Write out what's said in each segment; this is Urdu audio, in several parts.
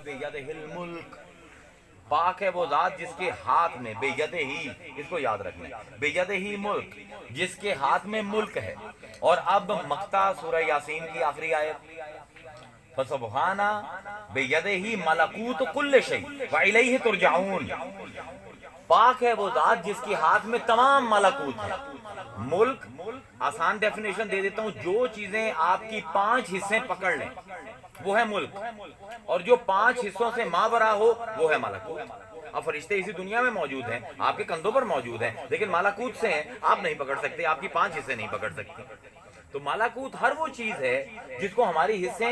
بیدہل ملک، پاک ہے وہ ذات جس کے ہاتھ میں، بیدہی، اس کو یاد رکھنا، بیدہی ملک، جس کے ہاتھ میں ملک ہے۔ اور اب مقطع سورہ یاسین کی آخری آیت، فسبحانہ بیدہی ملکوت کل شیء وإلیہ ترجعون، پاک ہے وہ ذات جس کے ہاتھ میں تمام ملکوت ہے۔ ملک، آسان ڈیفینیشن دے دیتا ہوں، جو چیزیں آپ کی 5 حصے پکڑ لیں وہ ہے ملک، اور جو 5 حصوں سے مابرا ہو وہ ہے ملکوت۔ اب فرشتے اسی دنیا میں موجود ہیں، آپ کے کندھوں پر موجود ہیں، لیکن ملکوت سے ہیں، آپ نہیں پکڑ سکتے، آپ کی 5 حصے نہیں پکڑ سکتے۔ تو ملکوت ہر وہ چیز ہے جس کو ہماری حصے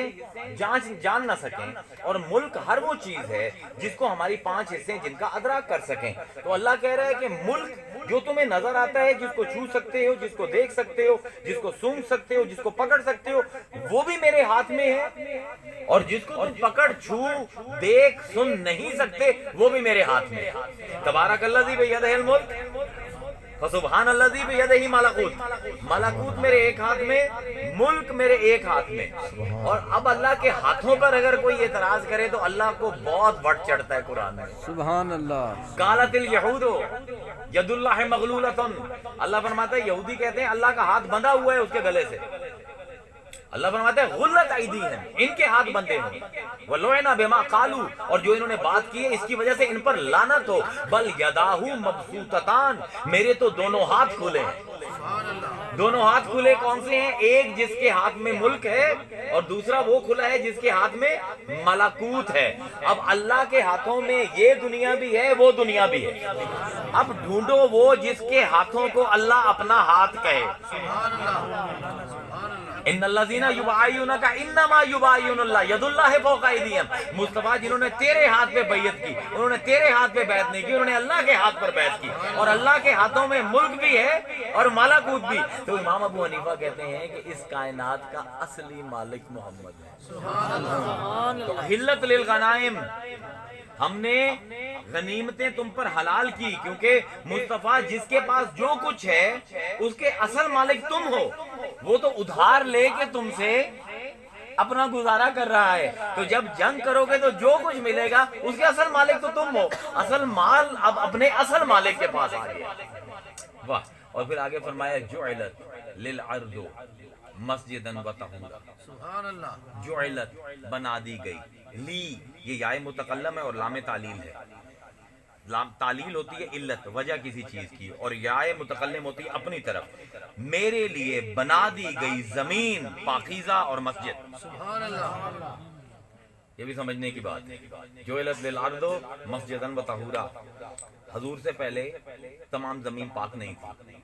جان نہ سکیں، اور ملک ہر وہ چیز ہے جس کو ہماری 5 حصے جن کا ادراک کر سکیں۔ تو اللہ کہہ رہا ہے کہ ملک جو تمہیں نظر آتا ہے، جس کو چھو سکتے ہو، جس کو دیکھ سکتے ہو، جس کو سونگ سکتے ہو، جس کو پکڑ سکتے ہو، وہ بھی میرے ہاتھ میں ہے، اور جس کو تم پکڑ، چھو، دیکھ، سن نہیں سکتے، وہ بھی میرے ہاتھ میں ہے۔ تبارک الذی بیدہ الملک فسبحان الذی بیدہ ملکوت، ملکوت میرے ایک ہاتھ میں، ملک میرے ایک ہاتھ میں۔ اور اب اللہ کے ہاتھوں پر اگر کوئی اعتراض کرے تو اللہ کو بہت وٹ چڑھتا ہے قرآن میں۔ سبحان اللہ۔ قالت الیہود ید اللہ مغلولۃ، اللہ فرماتا ہے یہودی کہتے ہیں اللہ کا ہاتھ بندھا ہوا ہے اس کے گلے سے، اللہ فرماتا ہے غلت ایدیہم، ان کے ہاتھ بندھے ہیں، وَلُعِنَ بِمَا قَالُوا، اور جو انہوں نے بات کی ہے اس کی وجہ سے ان پر لعنت ہو، بل یداہ مبسوطتان، میرے تو دونوں ہاتھ کھلے ہیں۔ دونوں ہاتھ کھلے کون سے ہیں؟ ایک جس کے ہاتھ میں ملک ہے، اور دوسرا وہ کھلا ہے جس کے ہاتھ میں ملکوت ہے۔ اب اللہ کے ہاتھوں میں یہ دنیا بھی ہے، وہ دنیا بھی ہے۔ اب ڈھونڈو وہ جس کے ہاتھوں کو اللہ اپنا ہاتھ کہے۔ ان الذین یبایعونک انما یبایعون اللہ ید اللہ فوق ایدیہم، مصطفیٰ جنہوں نے تیرے ہاتھ پہ بیعت کی، انہوں نے تیرے ہاتھ پہ بیعت نہیں کی، انہوں نے اللہ کے ہاتھ پر بیعت کی، اور اللہ کے ہاتھوں میں ملک بھی ہے اور ملکوت بھی۔ تو امام ابو حنیفہ کہتے ہیں کہ اس کائنات کا اصلی مالک محمد ہے۔ تو حلت للغنائم، ہم نے غنیمتیں تم پر حلال کی، کیونکہ مصطفیٰ جس کے پاس جو کچھ ہے اس کے اصل مالک تم ہو، وہ تو ادھار لے کے تم سے اپنا گزارا کر رہا ہے، تو جب جنگ کرو گے تو جو کچھ ملے گا اس کے اصل مالک تو تم ہو، اصل مال اب اپنے اصل مالک کے پاس آ گیا۔ واہ۔ اور پھر آگے فرمایا جعلت للعرض مسجدا وطہورا، سبحان اللہ۔ جعلت بنا دی گئی، لی یہ یائے متکلم ہے اور لام تعلیل ہے، لام تعلیل ہوتی ہے علت، وجہ کسی چیز کی، اور یائے متکلم ہوتی ہے اپنی طرف، میرے لیے بنا دی گئی زمین پاکیزہ اور مسجد۔ سبحان اللہ۔ یہ بھی سمجھنے کی بات ہے۔ جعلت للارض مسجدا وطہورا، حضور سے پہلے تمام زمین پاک نہیں تھی،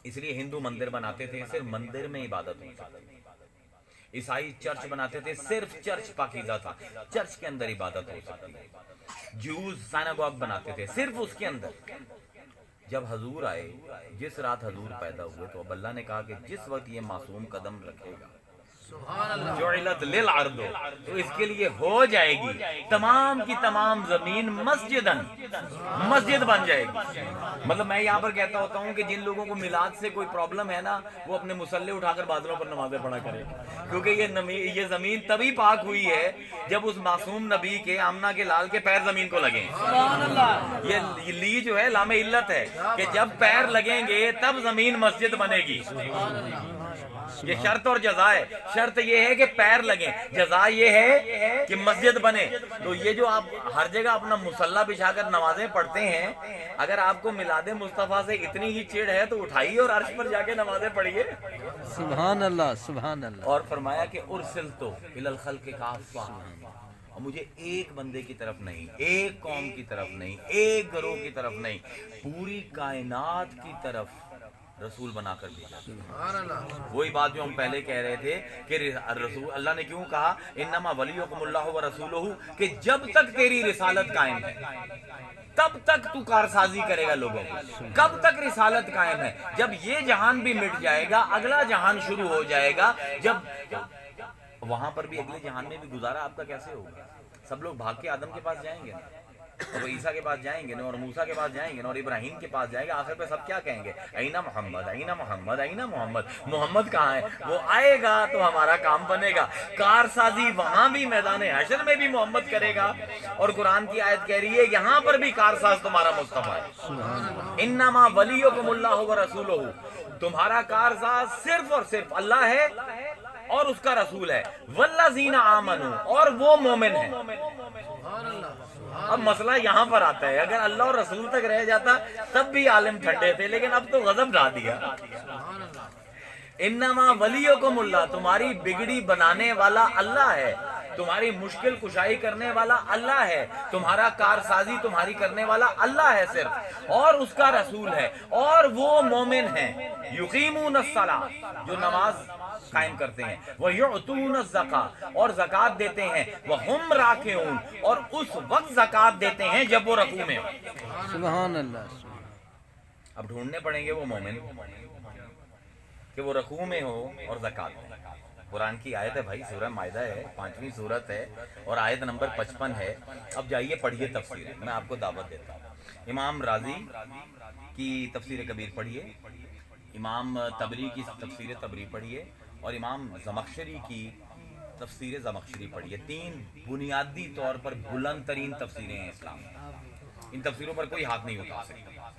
اس لیے ہندو مندر بناتے تھے، صرف مندر میں عبادت ہوتی تھی۔ عیسائی چرچ بناتے تھے، صرف چرچ پاکیزہ تھا، چرچ کے اندر عبادت ہو سکتی ہے۔ جیوز سیناگوگ بناتے تھے، صرف اس کے اندر۔ جب حضور آئے، جس رات حضور پیدا ہوئے، تو اب اللہ نے کہا کہ جس وقت یہ معصوم قدم رکھے گا جعلت للعرض، تو اس کے لیے ہو جائے گی تمام کی تمام زمین مسجدن، مسجد بن جائے گی۔ مطلب میں یہاں پر کہتا ہوتا ہوں کہ جن لوگوں کو میلاد سے کوئی پرابلم ہے نا، وہ اپنے مصلے اٹھا کر بادلوں پر نمازیں پڑھا کرے، کیونکہ یہ زمین تبھی پاک ہوئی ہے جب اس معصوم نبی کے، آمنہ کے لال کے پیر زمین کو لگیں۔ یہ لی جو ہے لام علت ہے کہ جب پیر لگیں گے تب زمین مسجد بنے گی۔ یہ شرط اور جزا ہے، شرط یہ ہے کہ پیر لگیں، جزا یہ ہے کہ مسجد بنے۔ تو یہ جو آپ ہر جگہ اپنا مصلی بچھا کر نمازیں پڑھتے ہیں، اگر آپ کو میلاد مصطفیٰ سے اتنی ہی چڑ ہے تو اٹھائیے اور عرش پر جا کے نمازیں پڑھیے۔ سبحان اللہ، سبحان اللہ۔ اور فرمایا کہ ارسلت الی الخلق کافہ، اور مجھے ایک بندے کی طرف نہیں، ایک قوم کی طرف نہیں، ایک گروہ کی طرف نہیں، پوری کائنات کی طرف رسول بنا کر بھیجا۔ وہی بات جو ہم پہلے کہہ رہے تھے کہ رسول، اللہ نے کیوں کہا انما ولیکم اللہ ورسولہ، کہ جب تک تیری رسالت قائم ہے تب تک تو کارسازی کرے گا لوگوں کو، کب تک رسالت قائم ہے؟ جب یہ جہان بھی مٹ جائے گا، اگلا جہان شروع ہو جائے گا، جب وہاں پر بھی اگلے جہان میں بھی گزارا آپ کا کیسے ہوگا؟ سب لوگ بھاگ کے آدم کے پاس جائیں گے نا، اور وہ عیسیٰ کے پاس جائیں گے اور موسیٰ کے پاس جائیں گے اور ابراہیم کے پاس جائیں گے، آخر پہ سب کیا کہیں گے؟ اینا محمد، اینا محمد، اینا محمد، محمد کہاں ہے؟ وہ آئے گا تو ہمارا کام بنے گا۔ کارسازی وہاں بھی میدان حشر میں بھی محمد کرے گا، اور قرآن کی آیت کہہ رہی ہے یہاں پر بھی کارساز تمہارا مصطفیٰ ہے۔ انما ولیکم اللہ ورسولہ، تمہارا کارساز صرف اور صرف اللہ ہے اور اس کا رسول ہے، والذین آمنوا، اور وہ مومن ہیں۔ اب مسئلہ یہاں پر آتا ہے، اگر اللہ اور رسول تک رہ جاتا تب بھی عالم ٹھنڈے تھے، لیکن اب تو غضب ڈھا دیا۔ انما ولیکم اللہ، تمہاری بگڑی بنانے والا اللہ ہے، تمہاری مشکل کشائی کرنے والا اللہ ہے، تمہارا کارسازی تمہاری کرنے والا اللہ ہے صرف، اور اس کا رسول ہے، اور وہ مومن ہیں۔ یقیمون الصلاۃ، جو نماز قائم کرتے ہیں، وَيُعْتُونَ الزَّكَاةَ، اور زکوٰۃ دیتے ہیں، وَهُمْ رَاكِعُونَ، اور اس وقت زکوٰۃ دیتے ہیں جب وہ رکوع میں ہوں۔ سبحان اللہ۔ اب ڈھونڈنے پڑیں گے وہ مومن کہ وہ رکوع میں ہو اور زکوٰۃ دیں۔ قرآن کی آیت ہے بھائی، سورہ مائدہ ہے، 5ویں سورت ہے اور آیت نمبر 55 ہے۔ اب جائیے پڑھیے تفسیر، میں آپ کو دعوت دیتا ہوں۔ امام راضی کی تفسیر کبیر پڑھیے، امام طبری کی تفسیر طبری پڑھیے، اور امام زمخشری کی تفسیر زمخشری پڑھیے۔ 3 بنیادی طور پر بلند ترین تفسیریں ہیں اسلام میں، ان تفسیروں پر کوئی ہاتھ نہیں اٹھا سکتا۔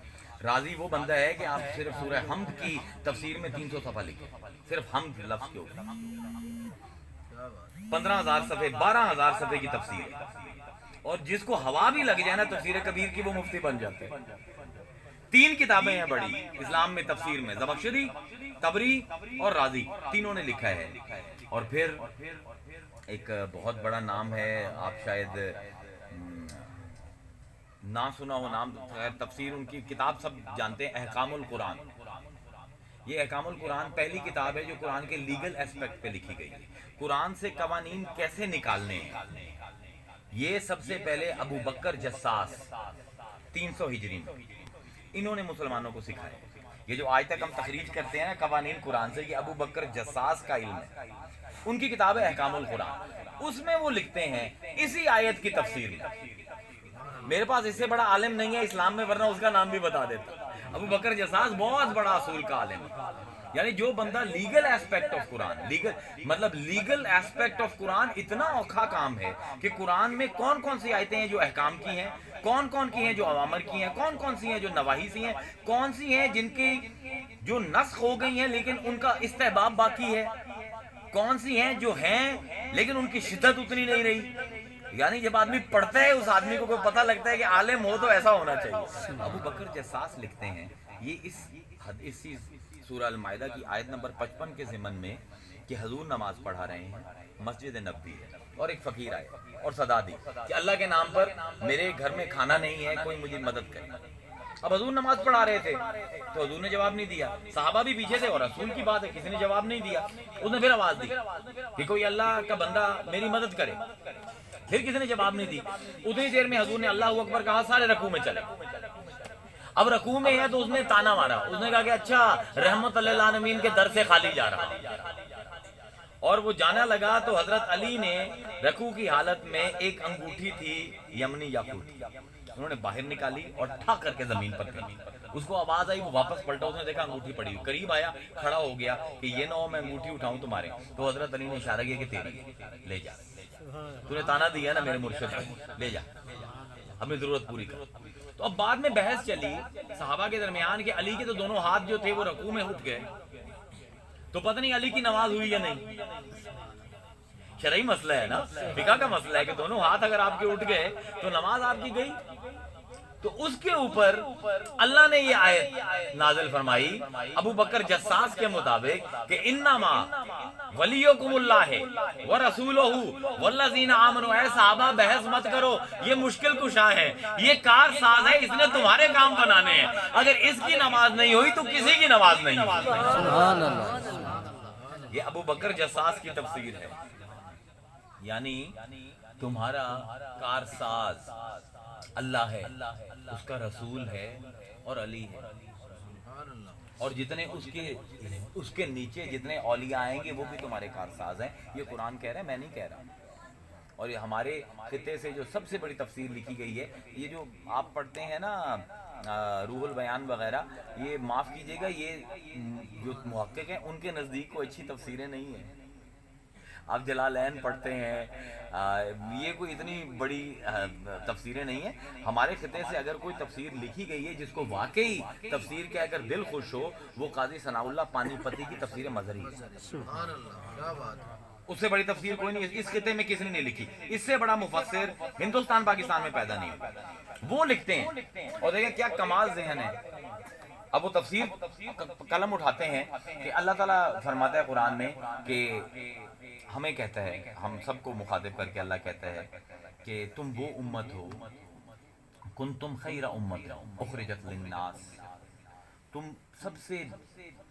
راضی وہ بندہ ہے کہ آپ صرف سورہ حمد کی تفسیر میں 300 صفحہ لکھیں، صرف حمد لفظ کے اوپر 15,000 صفحے، 12,000 صفحے کی تفسیر ہے، اور جس کو ہوا بھی لگ جائے نا تفسیر کبیر کی، وہ مفتی بن جاتے ہیں۔ 3 کتابیں ہیں بڑی اسلام میں تفسیر میں، زمخشری، طبری اور راضی، تینوں نے لکھا ہے۔ اور پھر ایک بہت بڑا نام ہے، آپ شاید نہ سنا ہو نام، تفسیر ان کی کتاب سب جانتے ہیں، احکام القرآن۔ یہ احکام القرآن پہلی کتاب ہے جو قرآن کے لیگل ایسپیکٹ پہ لکھی گئی ہے، قرآن سے قوانین کیسے نکالنے ہیں۔ یہ سب سے پہلے ابو بکر جساس 300 ہجری میں انہوں نے مسلمانوں کو سکھایا۔ یہ جو آج تک ہم تخریج کرتے ہیں نا قوانین قرآن سے، یہ ابو بکر جساس کا علم ہے، ان کی کتاب ہے احکام القرآن۔ اس میں وہ لکھتے ہیں اسی آیت کی تفسیر میں، میرے پاس اس سے بڑا عالم نہیں ہے اسلام میں، ورنہ اس کا نام بھی بتا دیتا۔ ابو بکر جساس بہت بڑا اصول کا عالم ہے، یعنی جو بندہ legal aspect of Quran, legal aspect of Quran اتنا اوکھا کام ہے کہ قرآن میں کون کون سی آیتیں ہیں جو احکام کی ہیں، کون کون کی ہیں جو اوامر کی ہیں، کون کون سی ہیں جو نواہی سی ہیں، کون سی ہیں جن کی جو نسخ ہو گئی ہیں لیکن ان کا استحباب باقی ہے، کون سی ہیں جو ہیں لیکن ان کی شدت اتنی نہیں رہی۔ یعنی جب آدمی پڑھتا ہے اس آدمی کو پتہ لگتا ہے کہ عالم ہو تو ایسا ہونا چاہیے۔ ابو بکر جساس لکھتے ہیں یہ اس سورہ المائدہ کی آیت نمبر 55 کے ضمن میں کہ حضور نماز پڑھا رہے ہیں، مسجد نبوی ہے، اور ایک فقیر آئے اور صدا دی کہ اللہ کے نام پر میرے گھر میں کھانا نہیں ہے، کوئی مجھے مدد کرے۔ اب حضور نماز پڑھا رہے تھے تو حضور نے جواب نہیں دیا، صحابہ بھی پیچھے تھے اور رسول کی بات ہے کسی نے جواب نہیں دیا۔ اس نے پھر آواز دی کہ کوئی اللہ کا بندہ میری مدد کرے، پھر کسی نے جواب نہیں دی۔ اتنی دیر میں حضور نے اللہ اکبر کہا، سارے رکوع میں چلے۔ اب رکوع میں ہے تو اس نے تانا مارا، اس نے کہا کہ اچھا رحمت للعالمین کے در سے خالی جا رہا، اور وہ جانا لگا تو حضرت علی نے رکوع کی حالت میں ایک انگوٹھی تھی یمنی یاقوت، انہوں نے باہر نکالی اور ٹھا کر کے زمین پر پھینکی۔ اس کو آواز آئی، وہ واپس پلٹا، اس نے دیکھا انگوٹھی پڑی ہوئی، قریب آیا، کھڑا ہو گیا کہ یہ نہ ہو میں انگوٹھی اٹھاؤں تمہارے، تو حضرت علی نے اشارہ کیا کہ تیری، لے جا، تو نے تانا دیا نا میرے مرشد کو، لے جا اپنی ضرورت پوری کر۔ تو اب بعد میں بحث چلی صحابہ کے درمیان کہ علی کے تو دونوں ہاتھ جو تھے وہ رکوع میں اٹھ گئے، تو پتہ نہیں علی کی نماز ہوئی یا نہیں۔ شرعی مسئلہ ہے نا، فقہ کا مسئلہ ہے کہ دونوں ہاتھ اگر آپ کے اٹھ گئے تو نماز آپ کی گئی۔ تو اس کے اوپر اللہ نے یہ آیت نازل فرمائی ابو بکر جساس کے مطابق کہ انما ولیکم اللہ ورسولہ والذین آمنوا، اے صحابہ بحث مت کرو، یہ مشکل کشا ہے، یہ کار ساز ہے، اس نے تمہارے کام بنانے ہیں، اگر اس کی نماز نہیں ہوئی تو کسی کی نماز نہیں ہوئی۔ سبحان اللہ۔ یہ ابو بکر جساس کی تفسیر ہے، یعنی تمہارا کارساز اللہ ہے، اس کا رسول ہے اور علی ہے، اور جتنے اس کے نیچے جتنے اولیاء آئیں گے وہ بھی تمہارے کارساز ہیں۔ یہ قرآن کہہ رہا ہے، میں نہیں کہہ رہا۔ اور یہ ہمارے خطے سے جو سب سے بڑی تفسیر لکھی گئی ہے، یہ جو آپ پڑھتے ہیں نا روح البیان وغیرہ، یہ معاف کیجئے گا، یہ جو محقق ہیں ان کے نزدیک کوئی اچھی تفسیریں نہیں ہیں۔ آپ جلالین پڑھتے ہیں، یہ کوئی اتنی بڑی تفسیریں نہیں ہیں۔ ہمارے خطے سے اگر کوئی تفسیر لکھی گئی ہے جس کو واقعی تفسیر کہہ کر دل خوش ہو، وہ قاضی ثناء اللہ پانی پتی کی تفسیر مظہری ہے۔ سبحان اللہ، کیا بات ہے۔ اس سے بڑی تفسیر کوئی نہیں، اس خطے میں کسی نے نہیں لکھی، اس سے بڑا مفسر ہندوستان پاکستان میں پیدا نہیں ہوا۔ وہ لکھتے ہیں اور دیکھیں کیا کمال ذہن ہے۔ اب وہ تفسیر قلم اٹھاتے ہیں کہ اللہ تعالیٰ فرماتا ہے قرآن میں کہ ہمیں کہتا ہے، ہم سب کو مخاطب کر کے اللہ کہتا ہے کہ تم وہ امت ہو، کنتم خیر امت اخرجت للناس، تم سب سے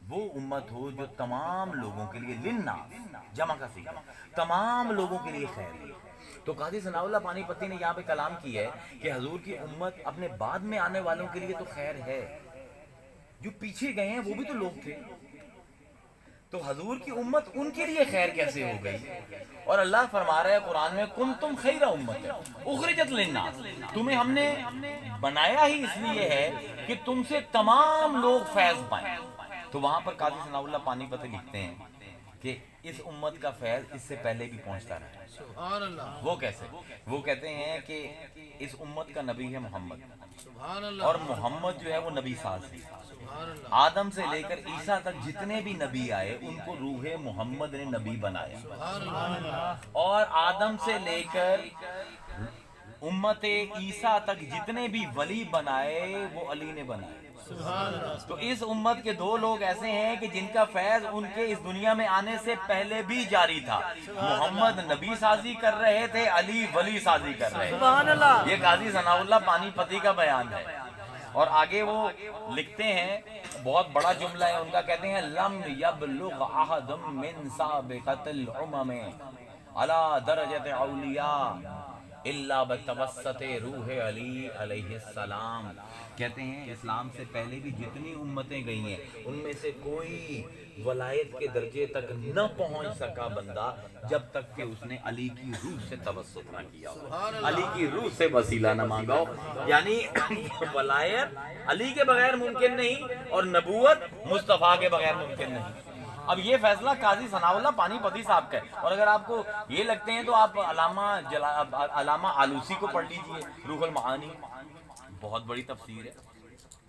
وہ امت ہو جو تمام لوگوں کے لیے، للناس جمع کا صیغہ، تمام لوگوں کے لیے خیر ہے۔ تو قاضی ثناء اللہ پانی پتی نے یہاں پہ کلام کیا ہے کہ حضور کی امت اپنے بعد میں آنے والوں کے لیے تو خیر ہے، جو پیچھے گئے ہیں وہ بھی تو لوگ تھے، تو حضور کی امت ان کے لیے خیر کیسے ہو گئی؟ اور اللہ فرما رہا ہے قرآن میں کنتم خیر امت اخرجت للناس، تمہیں ہم نے بنایا ہی اس لیے ہے کہ تم سے تمام لوگ فیض پائیں۔ تو وہاں پر قاضی ثناء اللہ پانی پتی لکھتے ہیں کہ اس امت کا فیض اس سے پہلے بھی پہنچتا رہا ہے۔ سبحان اللہ، وہ کیسے؟ وہ کہتے ہیں کہ اس امت کا نبی ہے محمد، سبحان اللہ، اور محمد جو ہے وہ نبی ساز ہے۔ سبحان اللہ، آدم سے لے کر عیسیٰ تک جتنے بھی نبی آئے ان کو روح محمد نے نبی بنایا، سبحان اللہ، اور آدم سے لے کر امت عیسیٰ تک جتنے بھی ولی بنائے وہ علی نے بنائے۔ سبحان اللہ، تو اس امت کے دو لوگ ایسے ہیں کہ جن کا فیض ان کے اس دنیا میں آنے سے پہلے بھی جاری تھا، محمد نبی سازی کر رہے تھے، علی ولی سازی کر رہے تھے۔ یہ قاضی ثناء اللہ پانی پتی کا بیان ہے۔ اور آگے وہ لکھتے ہیں، بہت بڑا جملہ ہے ان کا، کہتے ہیں لم یبلغ احد من سابقۃ الامم علی درجۃ اولیاء الا بتوسط روح علی علیہ السلام۔ کہتے ہیں اسلام سے پہلے بھی جتنی امتیں گئی ہیں ان میں سے کوئی ولایت کے درجے تک نہ پہنچ سکا بندہ جب تک کہ اس نے علی کی روح سے توسط نہ کیا ہو، علی کی روح سے وسیلہ نہ مانگا ہو۔ یعنی ولایت علی کے بغیر ممکن نہیں، اور نبوت مصطفیٰ کے بغیر ممکن نہیں۔ اب یہ فیصلہ قاضی ثناء اللہ پانی پتی صاحب کا ہے، اور اگر آپ کو یہ لگتے ہیں تو آپ علامہ آلوسی کو پڑھ لیجئے، روح المعانی، بہت بڑی تفسیر ہے،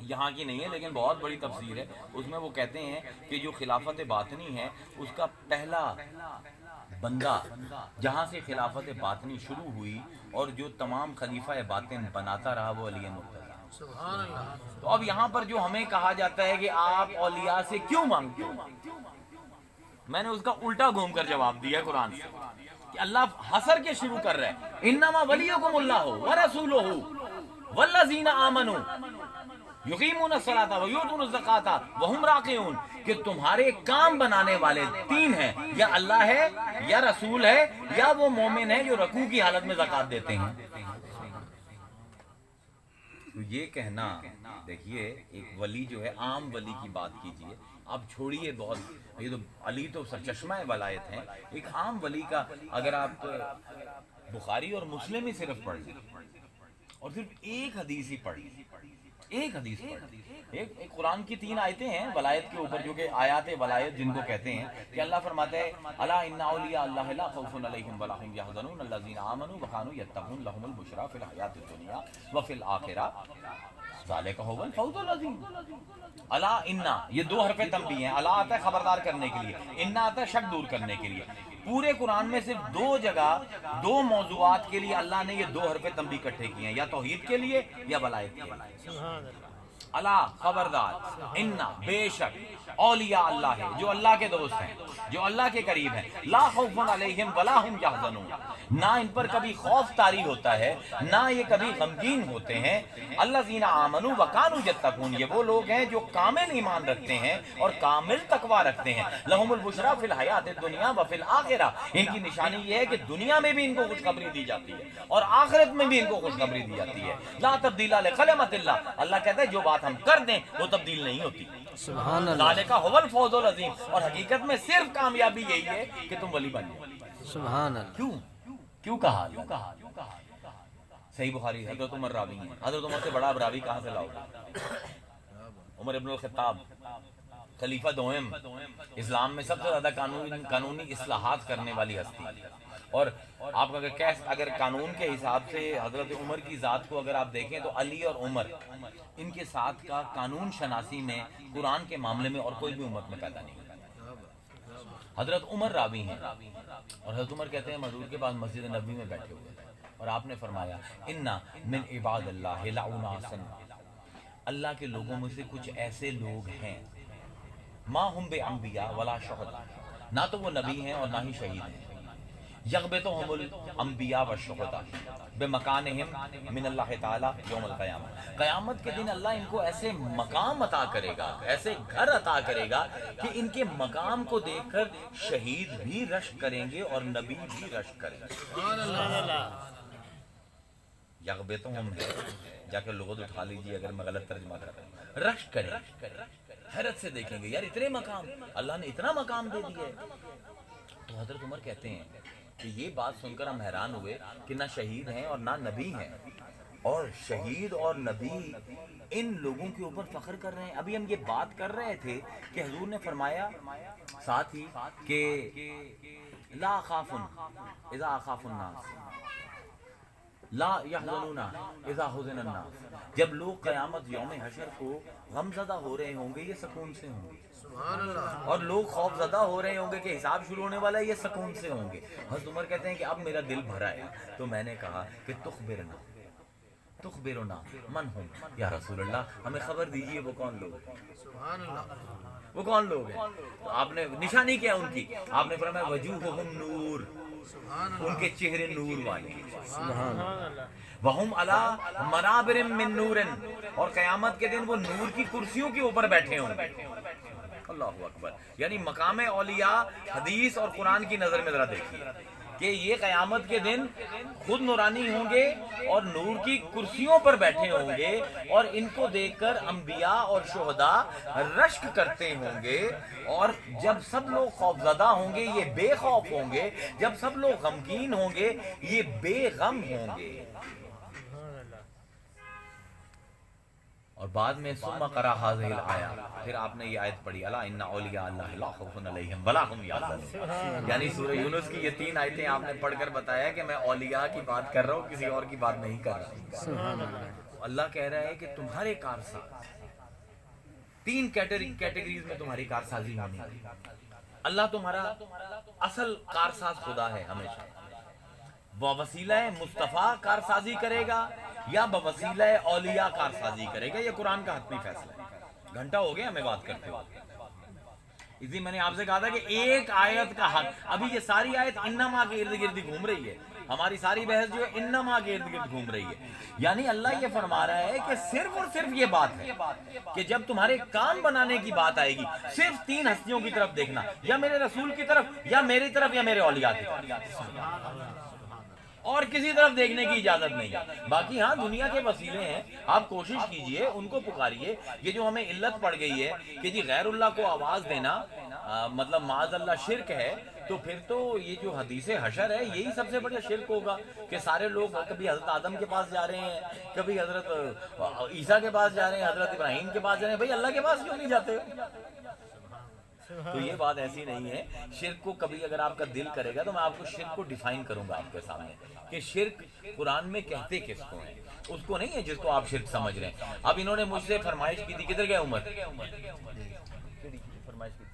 یہاں کی نہیں ہے لیکن بہت بڑی تفسیر ہے۔ اس میں وہ کہتے ہیں کہ جو خلافت باطنی ہے اس کا پہلا بندہ جہاں سے خلافت باطنی شروع ہوئی اور جو تمام خلیفہ باطن بناتا رہا وہ علی مرتضیٰ۔ سبحان اللہ، تو اب یہاں پر جو ہمیں کہا جاتا ہے کہ آپ اولیاء سے کیوں مانگتے ہو، میں نے اس کا الٹا گھوم کر جواب دیا قرآن سے کہ اللہ حسر کے شروع کر رہے ہیں، انما ولیکم اللہ ورسولہ والذین آمنوا یقیمون الصلاۃ ویؤتون الزکاۃ وہم راکعون، کہ تمہارے کام بنانے والے تین ہیں، یا اللہ ہے، یا رسول ہے، یا وہ مومن ہے جو رکوع کی حالت میں زکوٰۃ دیتے ہیں۔ تو یہ کہنا، دیکھیے ایک ولی جو ہے، عام ولی کی بات کیجئے، اب چھوڑیے بہت، یہ تو علی تو سرچشمہ ولایت ہیں، ایک عام ولی کا اگر آپ بخاری اور مسلم ہی صرف پڑھ لیں اور صرف ایک حدیث ہی پڑھ لیں، ایک حدیث پڑھ لیں، ایک قرآن کی 3 آیتیں ہیں ولایت کے اوپر جو کہ آیات ولایت جن کو کہتے ہیں، کہ اللہ فرماتا ہے الا ان اولیاء اللہ لا خوف علیہم ولا هم يحزنون الذين آمنوا وكانوا يتقون لهم البشرى في الحیاۃ الدنیا وفي الآخرہ ذلک هو الفوز العظیم۔ الا انا، یہ 2 حرف تنبیہ ہیں، الا آتا ہے خبردار کرنے کے لیے، انا آتا ہے شک دور کرنے کے لیے۔ پورے قرآن میں صرف 2 جگہ 2 موضوعات کے لیے اللہ نے یہ 2 حرف تنبیہ اکٹھے کیے ہیں، یا توحید کے لیے یا ولایت کے لیے۔ اللہ خبردار، انا بے شک، اولیاء اللہ ہے جو اللہ کے دوست ہیں، جو اللہ کے قریب ہیں، لا خوف علیہم ولا هم یحزنون، نہ ان پر کبھی خوف طاری ہوتا ہے نہ یہ کبھی غمگین ہوتے ہیں۔ الذین آمنوا وکانوا یتقون، یہ وہ لوگ ہیں جو کامل ایمان رکھتے ہیں اور کامل تقوی رکھتے ہیں۔ لہم البشریٰ فی الحیاۃ الدنیا وفی الآخرہ، ان کی نشانی یہ ہے کہ دنیا میں بھی ان کو خوشخبری دی جاتی ہے اور آخرت میں بھی ان کو خوشخبری دی جاتی ہے۔ لا تبدیل لکلمۃ اللہ، اللہ کہتا ہے جو بات ہم کر دیں وہ تبدیل نہیں ہوتی۔ سبحان اللہ، ذالک هو الفوز العظیم، اور حقیقت میں صرف کامیابی یہی ہے کہ تم ولی بن جاؤ۔ سبحان اللہ، کیوں؟ کیوں کہا اللہ؟ صحیح بخاری، حضرت عمر راوی ہیں. حضرت عمر سے بڑا راوی کہاں سے لاؤ گے؟ عمر ابن الخطاب خلیفہ دوم، اسلام میں سب سے زیادہ قانونی اصلاحات کرنے والی ہستی. اور آپ اگر قانون کے حساب سے حضرت عمر کی ذات کو اگر آپ دیکھیں تو علی اور عمر ان کے ساتھ کا قانون شناسی میں قرآن کے معاملے میں اور کوئی بھی امت میں پیدا نہیں ہوتا. حضرت عمر راوی ہیں اور حضرت عمر کہتے ہیں حضور کے پاس مسجد نبوی میں بیٹھے ہوئے تھے اور آپ نے فرمایا انا من عباد اللہ لعناسا، اللہ کے لوگوں میں سے کچھ ایسے لوگ ہیں ما ہم بانبیاء ولا شہداء، نہ تو وہ نبی ہیں اور نہ ہی شہید ہیں. یغبطہم الانبیاء والشہداء بمکانہم من اللہ تعالی یوم القیامہ، قیامت کے دن اللہ ان کو ایسے مقام عطا کرے گا، ایسے گھر عطا کرے گا کہ ان کے مقام کو دیکھ کر شہید بھی رشک کریں گے اور نبی بھی رشک کریں گے. یغبطہم ہے، جا کے لغت اٹھا لیجیے اگر میں غلط ترجمہ کر رہا ہوں. رشک کریں، حیرت سے دیکھیں گے یار اتنے مقام، اللہ نے اتنا مقام دے دیا ہے. تو حضرت عمر کہتے ہیں کہ یہ بات سن کر ہم حیران ہوئے کہ نہ شہید ہیں اور نہ نبی ہیں، اور شہید اور نبی ان لوگوں کے اوپر فخر کر رہے ہیں. ابھی ہم یہ بات کر رہے تھے کہ حضور نے فرمایا ساتھ ہی کہ لا خاف اذا خاف الناس لا یحزنون اذا حزن الناس، جب لوگ قیامت یوم حشر کو غم زدہ ہو رہے ہوں گے یہ سکون سے ہوں گے، اور لوگ خوف زدہ ہو رہے ہوں گے کہ حساب شروع ہونے والا ہے یہ سکون سے ہوں گے. حضرت عمر کہتے ہیں کہ اب میرا دل بھرا ہے تو میں نے کہا کہ تخبرنا من ہم یا رسول اللہ، ہمیں خبر دیجئے وہ کون لوگ ہیں، وہ کون لوگ ہیں. تو آپ نے نشانی کیا ان کی؟ آپ نے فرمایا وجوہہم نور، ان کے چہرے نور والے ہیں. وَهُمْ عَلَى مَنَابِرٍ مِّن نُورٍ، اور قیامت کے دن وہ نور کی کرسیوں کے اوپر بیٹھے ہوں گے. اللہ اکبر. یعنی مقام اولیاء حدیث اور قرآن کی نظر میں ذرا دیکھیے کہ یہ قیامت کے دن خود نورانی ہوں گے اور نور کی کرسیوں پر بیٹھے ہوں گے، اور ان کو دیکھ کر انبیاء اور شہداء رشک کرتے ہوں گے. اور جب سب لوگ خوفزدہ ہوں گے یہ بے خوف ہوں گے، جب سب لوگ غمگین ہوں گے یہ بے غم ہوں گے. اور بعد میں ثم قرأ هذه الآیات، پھر آپ نے یہ آیت پڑھی الا ان اولیاء اللہ لا خوف علیہم ولا هم یحزنون. یعنی سورہ یونس کی یہ 3 آیتیں آپ نے پڑھ کر بتایا کہ میں اولیاء کی بات کر رہا ہوں، کسی اور کی بات نہیں کر رہا. اللہ کہہ رہا ہے کہ تمہارے کارساز 3 کیٹیگریز میں تمہاری کارسازی ہونی ہے. اللہ تمہارا اصل کارساز خدا ہے، ہمیشہ بوسیلہ مصطفیٰ کارسازی کرے گا یا بوسیلہ اولیاء کارسازی کرے گا. یہ قرآن کا حتمی فیصلہ ہے. گھنٹہ ہو گیا ہمیں بات کرتے ہوئے، اسی میں نے آپ سے کہا تھا کہ ایک آیت کا حق، ابھی یہ ساری آیت انما کے ارد گرد گھوم رہی ہے. ہماری ساری بحث جو ہے انما کے ارد گرد گھوم رہی ہے. یعنی اللہ یہ فرما رہا ہے کہ صرف اور صرف یہ بات ہے کہ جب تمہارے کام بنانے کی بات آئے گی صرف 3 ہستیوں کی طرف دیکھنا، یا میرے رسول کی طرف یا میری طرف یا میرے اولیاء کی طرف، اور کسی طرف دیکھنے کی اجازت نہیں ہے. باقی ہاں دنیا کے وسیلے ہیں، آپ کوشش کیجئے ان کو پکاریے. یہ جو ہمیں علت پڑ گئی ہے کہ جی غیر اللہ کو آواز دینا مطلب معاذ اللہ شرک ہے، تو پھر تو یہ جو حدیث حشر ہے یہی سب سے بڑا شرک ہوگا کہ سارے لوگ کبھی حضرت آدم کے پاس جا رہے ہیں، کبھی حضرت عیسیٰ کے پاس جا رہے ہیں، حضرت ابراہیم کے پاس جا رہے ہیں. بھائی اللہ کے پاس کیوں نہیں جاتے؟ تو یہ بات ایسی نہیں ہے. شرک کو کبھی اگر آپ کا دل کرے گا تو میں آپ کو شرک کو ڈیفائن کروں گا آپ کے سامنے کہ شرک قرآن میں کہتے کس کو ہیں. اس کو نہیں ہے جس کو آپ شرک سمجھ رہے ہیں. اب انہوں نے مجھ سے فرمائش کی تھی، کدھر گئے عمر؟ فرمائش کی